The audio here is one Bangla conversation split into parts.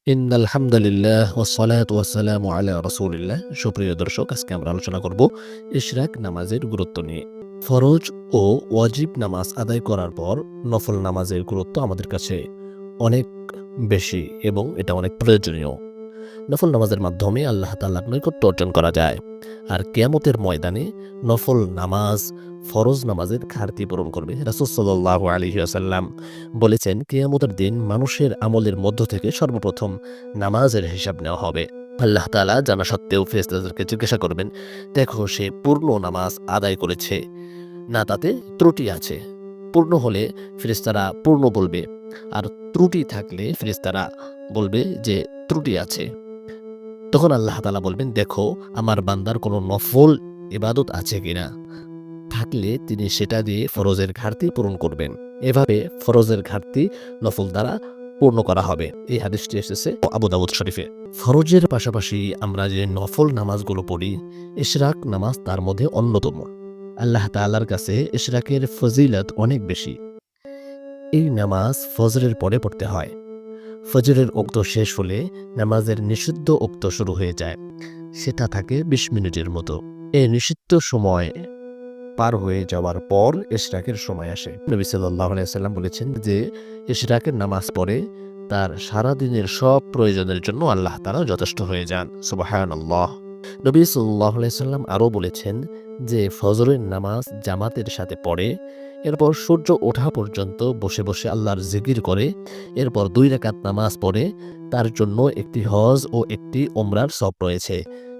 ইন্নাল হামদালিল্লাহ ওয়াসসালাতু ওয়াসসালামু আলা রাসূলিল্লাহ। সুপ্রিয় দর্শক, আজকে আমরা আলোচনা করব ইশরাক নামাজের গুরুত্ব নিয়ে। ফরজ ও ওয়াজিব নামাজ আদায় করার পর নফল নামাজের গুরুত্ব আমাদের কাছে অনেক বেশি এবং এটা অনেক প্রয়োজনীয়। নফল নামাজের মাধ্যমে আল্লাহ তাআলার নৈকট্য অর্জন করা যায়। আর কিয়ামতের ময়দানে নফল নামাজ ফরজ নামাজের ঘাটতি পূরণ করবে। রাসূল সাল্লাল্লাহু আলাইহি ওয়াসাল্লাম বলেছেন, কিয়ামতের দিন মানুষের আমলের মধ্য থেকে সর্বপ্রথম নামাজের হিসাব নেওয়া হবে। আল্লাহ তাআলা জানা সত্ত্বেও ফেরেশতাদেরকে জিজ্ঞাসা করবেন, দেখো সে পূর্ণ নামাজ আদায় করেছে না তাতে ত্রুটি আছে। পূর্ণ হলে ফেরেশতারা পূর্ণ বলবে, আর ত্রুটি থাকলে ফেরেশতারা বলবে যে ত্রুটি আছে। তখন আল্লাহ তাআলা বলবেন, দেখো আমার বান্দার কোনো নফল ইবাদত আছে কিনা, থাকলে তিনি সেটা দিয়ে ফরজের ঘাটতি পূরণ করবেন। এভাবে ফরজের ঘাটতি নফল দ্বারা পূর্ণ করা হবে। এই হাদিসটি এসেছে আবু দাউদ শরীফে। ফরজের পাশাপাশি আমরা যে নফল নামাজগুলো পড়ি, ইশরাক নামাজ তার মধ্যে অন্যতম। আল্লাহ তাআলার কাছে ইশরাকের ফজিলত অনেক বেশি। এই নামাজ ফজরের পরে পড়তে হয়। ফজরের ওক্ত শেষ হলে নামাজের নিষিদ্ধ ওক্ত শুরু হয়ে যায়। সেটা থাকে ২০ মিনিটের মতো। এই নিষিদ্ধ সময় পার হয়ে যাওয়ার পর ইশরাকের সময় আসে। নবী সাল্লাল্লাহু আলাইহি ওয়াসাল্লাম বলেছেন যে ইশরাকের নামাজ পড়ে তার সারা দিনের সব প্রয়োজনের জন্য আল্লাহ তাআলা যথেষ্ট হয়ে যান। সুবহানাল্লাহ। নবী সাল্লাল্লাহু আলাইহি ওয়াসাল্লাম আরও বলেছেন যে ফজরের নামাজ জামাতের সাথে পড়ে, এরপর সূর্য ওঠা পর্যন্ত বসে বসে আল্লাহর জিকির করে, এরপর ২ রাকাত নামাজ পড়ে, তার জন্য একটি হজ ও একটি ওমরার সওয়াব রয়েছে।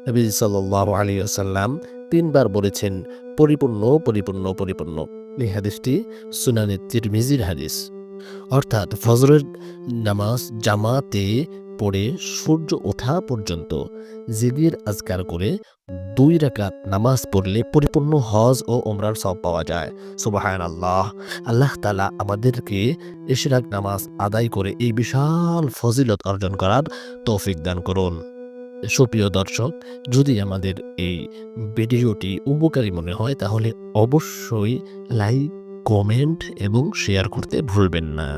নবী সাল্লাল্লাহু আলাইহি ওয়াসাল্লাম ৩ বার বলেছেন, পরিপূর্ণ পরিপূর্ণ পরিপূর্ণ। এই হাদিসটি সুনানে তিরমিজির হাদিস। অর্থাৎ ফজরের নামাজ জামাতে পড়ে সূর্য ওঠা পর্যন্ত জিকির আজকার করে ২ রাকাত নামাজ পড়লে পরিপূর্ণ হজ ও ওমরার সওয়াব পাওয়া যায়। সুবহানাল্লাহ। আল্লাহ তাআলা আমাদেরকে ইশরাক নামাজ আদায় করে এই বিশাল ফজিলত অর্জন করার তৌফিক দান করুন। সুপ্রিয় দর্শক, যদি আমাদের এই ভিডিওটি উপকারী মনে হয় তাহলে অবশ্যই লাইক, কমেন্ট এবং শেয়ার করতে ভুলবেন না।